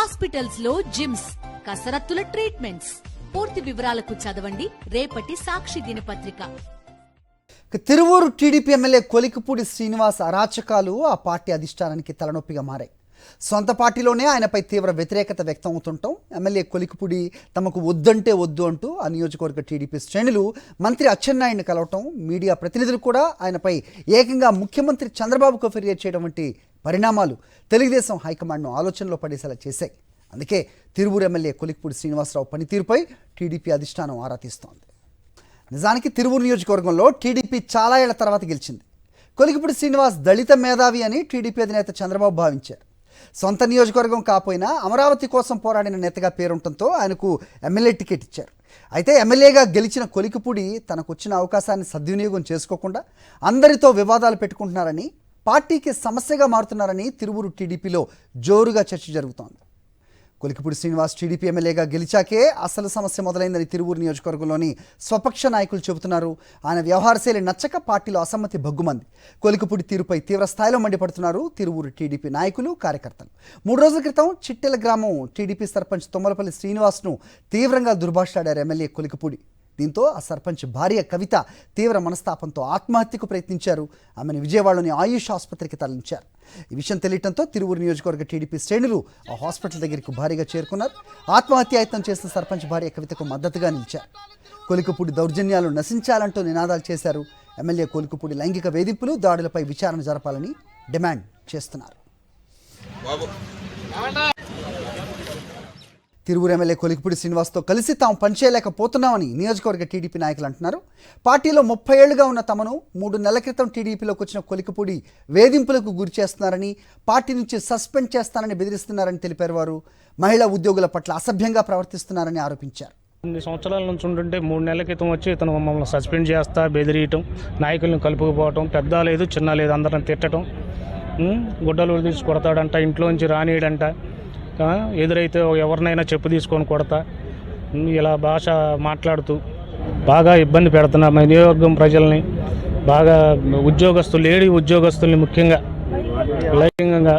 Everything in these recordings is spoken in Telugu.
హాస్పిటల్స్ లో జిమ్స్, కసరత్తుల ట్రీట్మెంట్స్. పూర్తి వివరాలకు చదవండి రేపటి సాక్షి దినపత్రిక. తిరువూరు టీడీపీ ఎమ్మెల్యే కొలికిపూడి శ్రీనివాస్ అరాచకాలు ఆ పార్టీ అధిష్టానానికి తలనొప్పిగా మారాయి. సొంత పార్టీలోనే ఆయనపై తీవ్ర వ్యతిరేకత వ్యక్తం అవుతుంటాం. ఎమ్మెల్యే కొలికిపూడి తమకు వద్దంటే వద్దు అంటూ ఆ నియోజకవర్గ టీడీపీ శ్రేణులు మంత్రి అచ్చెన్నాయుడిని కలవటం, మీడియా ప్రతినిధులు కూడా ఆయనపై ఏకంగా ముఖ్యమంత్రి చంద్రబాబుకు ఫిర్యాదు చేయడం వంటి పరిణామాలు తెలుగుదేశం హైకమాండ్ను ఆలోచనలో పడేసేలా చేశాయి. అందుకే తిరువూరు ఎమ్మెల్యే కొలికిపూడి శ్రీనివాసరావు పనితీరుపై టీడీపీ అధిష్టానం ఆరా తీస్తోంది. నిజానికి తిరువూరు నియోజకవర్గంలో టీడీపీ చాలా ఏళ్ల తర్వాత గెలిచింది. కొలికిపూడి శ్రీనివాస్ దళిత మేధావి అని టీడీపీ అధినేత చంద్రబాబు భావించారు. సొంత నియోజకవర్గం కాకపోయినా అమరావతి కోసం పోరాడిన నేతగా పేరుండటంతో ఆయనకు ఎమ్మెల్యే టికెట్ ఇచ్చారు. అయితే ఎమ్మెల్యేగా గెలిచిన కొలికిపూడి తనకు వచ్చిన అవకాశాన్ని సద్వినియోగం చేసుకోకుండా అందరితో వివాదాలు పెట్టుకుంటున్నారని, పార్టీకి సమస్యగా మారుతున్నారని తిరువూరు టీడీపీలో జోరుగా చర్చ జరుగుతోంది. కొలికిపూడి శ్రీనివాస్ టీడీపీ ఎమ్మెల్యేగా గెలిచాకే అసలు సమస్య మొదలైందని తిరువూరు నియోజకవర్గంలోని స్వపక్ష నాయకులు చెబుతున్నారు. ఆయన వ్యవహారశైలి నచ్చక పార్టీలో అసమ్మతి భగ్గుమంది. కొలికిపూడి తీరుపై తీవ్ర స్థాయిలో మండిపడుతున్నారు తిరువూరు టీడీపీ నాయకులు, కార్యకర్తలు. 3 రోజుల క్రితం చిట్టెల గ్రామం టీడీపీ సర్పంచ్ తుమ్మలపల్లి శ్రీనివాస్ను తీవ్రంగా దుర్భాషలాడారు ఎమ్మెల్యే కొలికిపూడి. దీంతో ఆ సర్పంచ్ భార్య కవిత తీవ్ర మనస్తాపంతో ఆత్మహత్యకు ప్రయత్నించారు. ఆమెను విజయవాడలోని ఆయుష్ ఆసుపత్రికి తరలించారు. ఈ విషయం తెలియటంతో తిరువూరు నియోజకవర్గ టీడీపీ శ్రేణులు ఆ హాస్పిటల్ దగ్గరికి భారీగా చేరుకున్నారు. ఆత్మహత్య యత్నం చేసిన సర్పంచ్ భార్య కవితకు మద్దతుగా నిలిచారు. కొలికిపూడి దౌర్జన్యాలు నశించాలంటూ నినాదాలు చేశారు. ఎమ్మెల్యే కొలికిపూడి లైంగిక వేధింపులు, దాడులపై విచారణ జరపాలని డిమాండ్ చేస్తున్నారు. తిరువూరు ఎమ్మెల్యే కొలికిపూడి శ్రీనివాస్తో కలిసి తాము పనిచేయలేకపోతున్నామని నియోజకవర్గ టీడీపీ నాయకులు అంటున్నారు. పార్టీలో 30 ఏళ్లుగా ఉన్న తమను 3 నెలల క్రితం టీడీపీలోకి వచ్చిన కొలికిపూడి వేధింపులకు గురి చేస్తున్నారని, పార్టీ నుంచి సస్పెండ్ చేస్తానని బెదిరిస్తున్నారని తెలిపారు. వారు మహిళా ఉద్యోగుల పట్ల అసభ్యంగా ప్రవర్తిస్తున్నారని ఆరోపించారు. 2 సంవత్సరాల నుంచి ఉంటుంటే 3 నెలల క్రితం వచ్చి ఇతను మమ్మల్ని సస్పెండ్ చేస్తా, బెదిరియటం, నాయకులను కలుపుకుపోవటం, పెద్ద లేదు చిన్న లేదు అందరిని తిట్టడం, గుడ్డలు తీసి కొడతాడంట, ఇంట్లోంచి రానియడంట, ఎదురైతే ఎవరినైనా చెప్పు తీసుకొని కొడతా, ఇలా భాష మాట్లాడుతూ బాగా ఇబ్బంది పెడుతున్నా మా నియోజకవర్గం ప్రజల్ని. బాగా లేడీ ఉద్యోగస్తుల్ని ముఖ్యంగా లైంగికంగా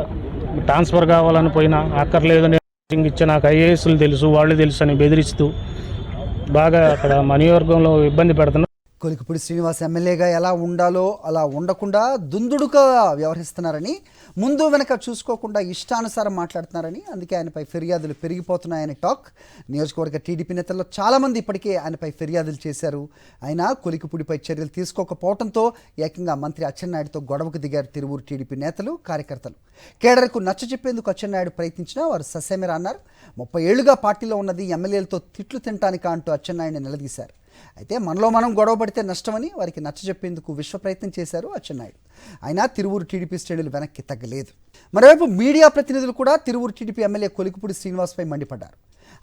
ట్రాన్స్ఫర్ కావాలని పోయినా అక్కర్లేదని ఇచ్చే నాకు ఐఏఎస్లు తెలుసు, వాళ్ళు తెలుసు అని బెదిరిస్తూ బాగా అక్కడ మా నియోజకవర్గంలో ఇబ్బంది పెడుతున్నా. కొలికిపూడి శ్రీనివాస్ ఎమ్మెల్యేగా ఎలా ఉండాలో అలా ఉండకుండా దుందుడుగా వ్యవహరిస్తున్నారని, ముందు వెనక చూసుకోకుండా ఇష్టానుసారం మాట్లాడుతున్నారని, అందుకే ఆయనపై ఫిర్యాదులు పెరిగిపోతున్నాయని టాక్. నియోజకవర్గ టీడీపీ నేతల్లో చాలామంది ఇప్పటికే ఆయనపై ఫిర్యాదులు చేశారు. అయినా కొలికిపూడిపై చర్యలు తీసుకోకపోవడంతో ఏకంగా మంత్రి అచ్చెన్నాయుడుతో గొడవకు దిగారు తిరువూరు టీడీపీ నేతలు, కార్యకర్తలు. కేడర్కు నచ్చజెప్పేందుకు అచ్చెన్నాయుడు ప్రయత్నించినా వారు ససేమిరా అన్నారు. 30 ఏళ్లుగా పార్టీలో ఉన్నది ఎమ్మెల్యేలతో తిట్లు తింటానికా అంటూ అచ్చెన్నాయుడిని నిలదీశారు. అయితే మనలో మనం గొడవ పడితే నష్టమని వారికి నచ్చజెప్పేందుకు విశ్వ ప్రయత్నం చేశారు అచ్చెన్నాయుడు. అయినా తిరువూరు టీడీపీ శ్రేణులు వెనక్కి తగ్గలేదు. మరోవైపు మీడియా ప్రతినిధులు కూడా తిరువూరు టీడీపీ ఎమ్మెల్యే కొలికిపూడి శ్రీనివాస్పై మండిపడ్డారు.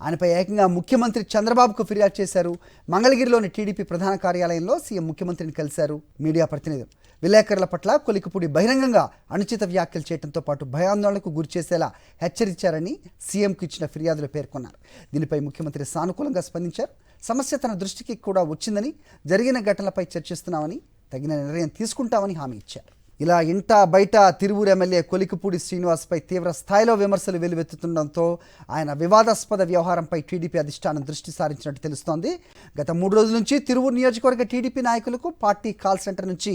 ఆయనపై ఏకంగా ముఖ్యమంత్రి చంద్రబాబుకు ఫిర్యాదు చేశారు. మంగళగిరిలోని టీడీపీ ప్రధాన కార్యాలయంలో సీఎం ముఖ్యమంత్రిని కలిశారు మీడియా ప్రతినిధులు. విలేకరుల పట్ల కొలికిపూడి బహిరంగంగా అనుచిత వ్యాఖ్యలు చేయడంతో పాటు భయాందోళనకు గురిచేసేలా హెచ్చరించారని సీఎంకు ఇచ్చిన ఫిర్యాదులు పేర్కొన్నారు. దీనిపై ముఖ్యమంత్రి సానుకూలంగా స్పందించారు. సమస్య తన దృష్టికి కూడా వచ్చిందని, జరిగిన ఘటనలపై చర్చిస్తున్నామని, తగిన నిర్ణయం తీసుకుంటామని హామీ ఇచ్చారు. ఇలా ఇంట బయట తిరువూరు ఎమ్మెల్యే కొలికిపూడి శ్రీనివాస్పై తీవ్ర స్థాయిలో విమర్శలు వెల్లువెత్తుతుండటంతో ఆయన వివాదాస్పద వ్యవహారంపై టీడీపీ అధిష్టానం దృష్టి సారించినట్టు తెలుస్తోంది. గత 3 రోజుల నుంచి తిరువూరు నియోజకవర్గ టీడీపీ నాయకులకు పార్టీ కాల్ సెంటర్ నుంచి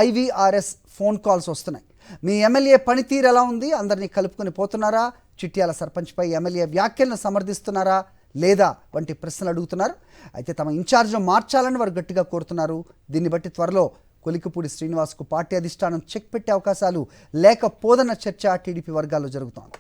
IVRS ఫోన్ కాల్స్ వస్తున్నాయి. మీ ఎమ్మెల్యే పనితీరు ఎలా ఉంది, అందరినీ కలుపుకొని పోతున్నారా, చిట్యాల సర్పంచ్పై ఎమ్మెల్యే వ్యాఖ్యలను సమర్థిస్తున్నారా లేదా వంటి ప్రశ్నలు అడుగుతున్నారు. అయితే తమ ఇన్ఛార్జ్ను మార్చాలని వారు గట్టిగా కోరుతున్నారు. దీన్ని బట్టి త్వరలో కొలికిపూడి శ్రీనివాస్కు పార్టీ అధిష్టానం చెక్ పెట్టే అవకాశాలు లేకపోదన్న చర్చ టీడీపీ వర్గాల్లో జరుగుతోంది.